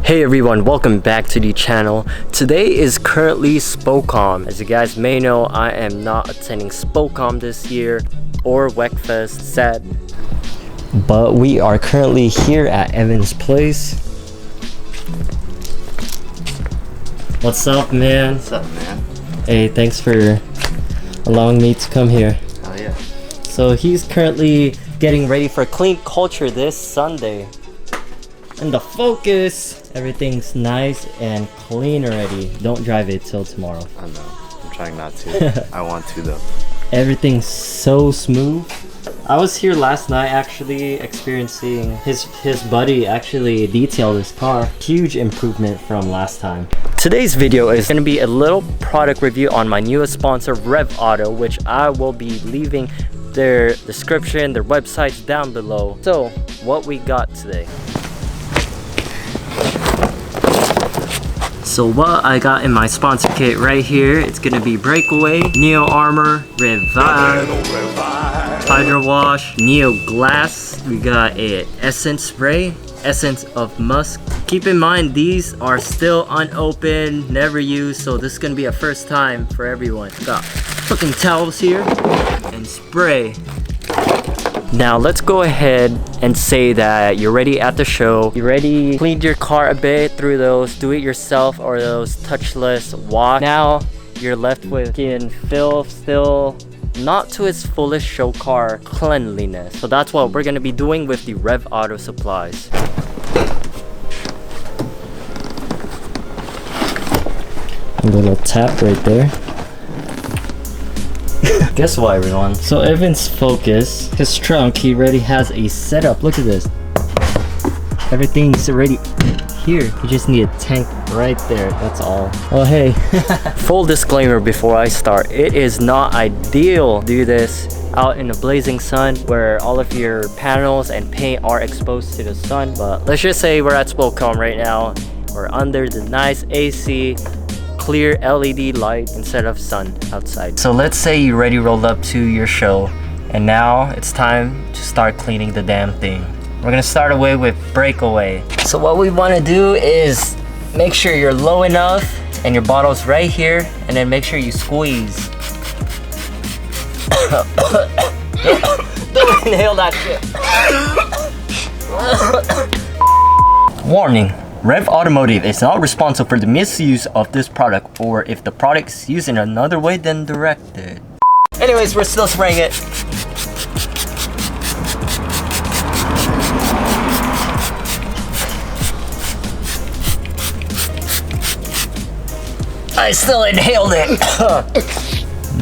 Hey everyone, welcome back to the channel. Today is currently Spocom. As you guys may know, I am not attending Spocom this year or WECFest, sad. But we are currently here at Evan's place. What's up, man? What's up, man? Hey, thanks for allowing me to come here. Oh yeah. So he's currently getting ready for Clean Culture this Sunday. And the Focus, everything's nice and clean already. Don't drive it till tomorrow. I know. I'm trying not to. I want to though. Everything's so smooth. I was here last night actually experiencing his buddy actually detailed his car. Huge improvement from last time. Today's video is going to be a little product review on my newest sponsor, Rev Auto, which I will be leaving their description, their websites down below. So what we got today. So what I got in my sponsor kit right here, it's gonna be Breakaway, Neo Armor, Revive, Hydro Wash, Neo Glass. We got a Essence Spray, Essence of Musk. Keep in mind these are still unopened, never used, so this is gonna be a first time for everyone. Got fucking towels here and spray. Now let's go ahead and say that you're ready at the show. You ready, cleaned your car a bit through those do-it-yourself or those touchless wash. Now you're left with skin filth, still not to its fullest show car cleanliness. So that's what we're gonna be doing with the Rev Auto supplies. A little tap right there. Guess what, everyone? So Evan's Focus, his trunk, he already has a setup. Look at this. Everything's already here. You just need a tank right there. That's all. Oh, hey. Full disclaimer before I start. It is not ideal to do this out in the blazing sun where all of your panels and paint are exposed to the sun. But let's just say we're at Spocom right now. We're under the nice AC. Clear LED light instead of sun outside. So let's say you already rolled up to your show and now it's time to start cleaning the damn thing. We're gonna start away with Breakaway. So what we want to do is make sure you're low enough and your bottle's right here, and then make sure you squeeze. Don't inhale that shit. Warning. Rev Automotive is not responsible for the misuse of this product or if the product is used in another way than directed. Anyways, we're still spraying it. I still inhaled it.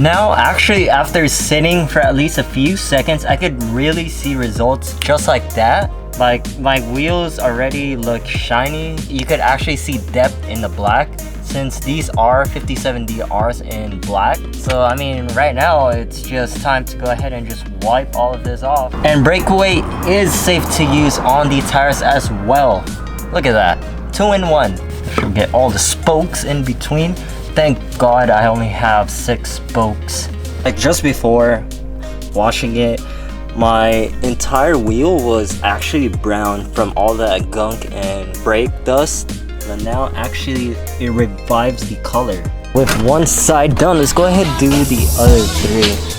Now, actually, after sitting for at least a few seconds, I could really see results just like that. Like, my wheels already look shiny. You could actually see depth in the black since these are 57DRs in black. So I mean, right now it's just time to go ahead and just wipe all of this off. And Breakaway is safe to use on the tires as well. Look at that, 2-in-1. Should get all the spokes in between. Thank God I only have 6 spokes. Like just before washing it, my entire wheel was actually brown from all that gunk and brake dust, but now actually it revives the color. With one side done, let's go ahead and do the other 3.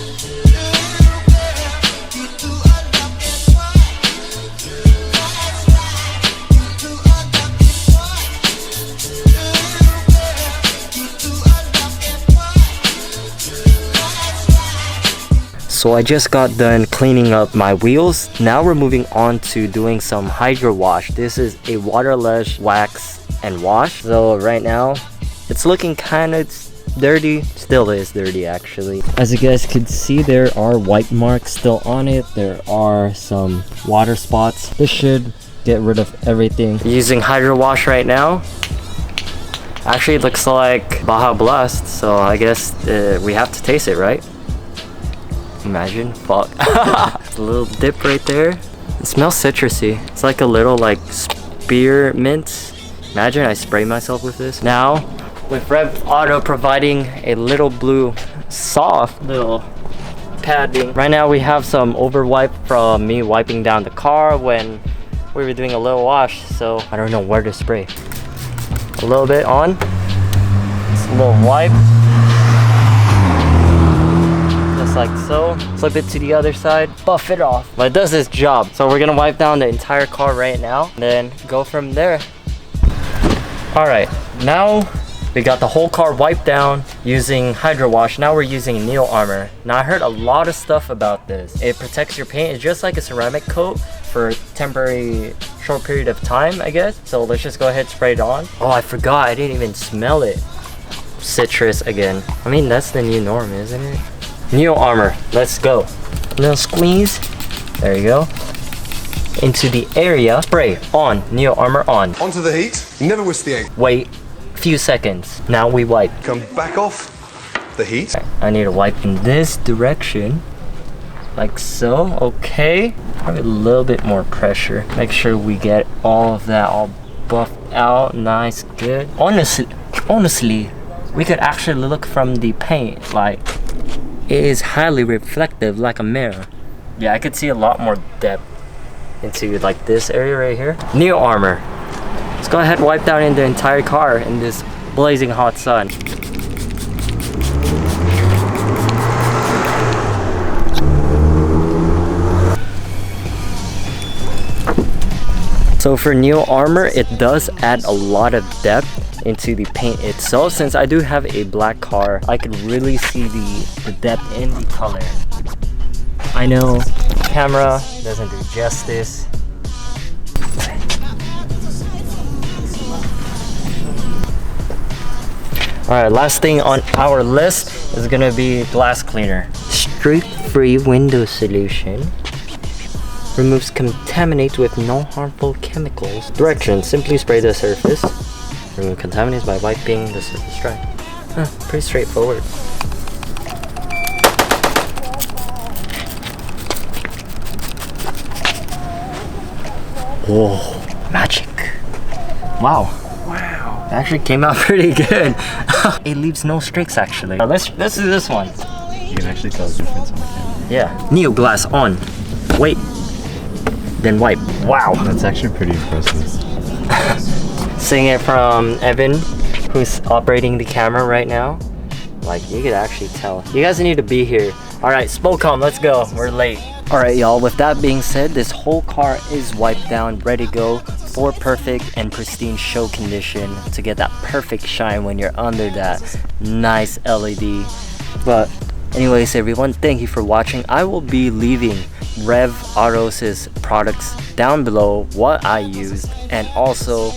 So I just got done cleaning up my wheels. Now we're moving on to doing some hydro wash. This is a waterless wax and wash. So right now it's looking kind of dirty. Still is dirty actually. As you guys can see, there are white marks still on it. There are some water spots. This should get rid of everything. Using hydro wash right now. Actually, it looks like Baja Blast. So I guess we have to taste it, right? Imagine, fuck. A little dip right there. It smells citrusy. It's like a little like spearmint. Imagine I spray myself with this. Now, with Rev Auto providing a little blue soft little padding. Right now we have some overwipe from me wiping down the car when we were doing a little wash, so I don't know where to spray. a little bit on. Just a little wipe. Just like so. Flip it to the other side, buff it off. But it does its job. So we're gonna wipe down the entire car right now, and then go from there. All right, now we got the whole car wiped down using Hydro Wash. Now we're using Neo Armor. Now I heard a lot of stuff about this. It protects your paint. It's just like a ceramic coat for a temporary short period of time, I guess. So let's just go ahead and spray it on. Oh, I forgot, I didn't even smell it. Citrus again. I mean, that's the new norm, isn't it? Neo Armor, let's go. A little squeeze. There you go. Into the area. Spray on. Neo Armor on. Onto the heat. Never whisk the egg. Wait a few seconds. Now we wipe. Come back off the heat. I need to wipe in this direction. Like so. Okay. Probably a little bit more pressure. Make sure we get all of that all buffed out. Nice, good. Honestly, we could actually look from the paint. Like, it is highly reflective like a mirror. Yeah, I could see a lot more depth into like this area right here. Neo Armor. Let's go ahead and wipe down in the entire car in this blazing hot sun. So for Neo Armor, it does add a lot of depth into the paint itself. Since I do have a black car, I could really see the depth in the color. I know camera doesn't do justice. Alright, last thing on our list is gonna be glass cleaner. Streak-free window solution. Removes contaminants with no harmful chemicals. Directions: simply spray the surface. Remove contaminants by wiping the surface dry. Pretty straightforward. Oh, magic. Wow. Wow. It actually came out pretty good. It leaves no streaks actually. Let's do this one. You can actually tell the difference on the camera. Yeah. Neo glass on. Wait. Then wipe. Wow. That's actually pretty impressive. Seeing it from Evan, who's operating the camera right now. Like, you could actually tell. You guys need to be here. Alright, Spocom, let's go. We're late. Alright y'all, with that being said, this whole car is wiped down, ready to go for perfect and pristine show condition to get that perfect shine when you're under that nice LED. But anyways everyone, thank you for watching. I will be leaving Rev Autos' products down below, what I used, and also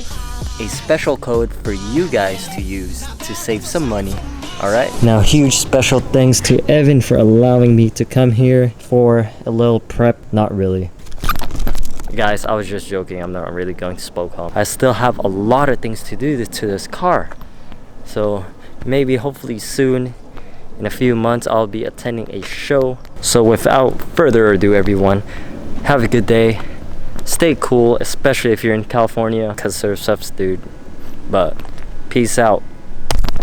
a special code for you guys to use to save some money. Alright, now huge special thanks to Evan for allowing me to come here for a little prep. Not really. Guys, I was just joking. I'm not really going to Spokane. I still have a lot of things to do to this car. So maybe hopefully soon, in a few months, I'll be attending a show. So without further ado everyone, have a good day. Stay cool, especially if you're in California, because surf's dude. But peace out.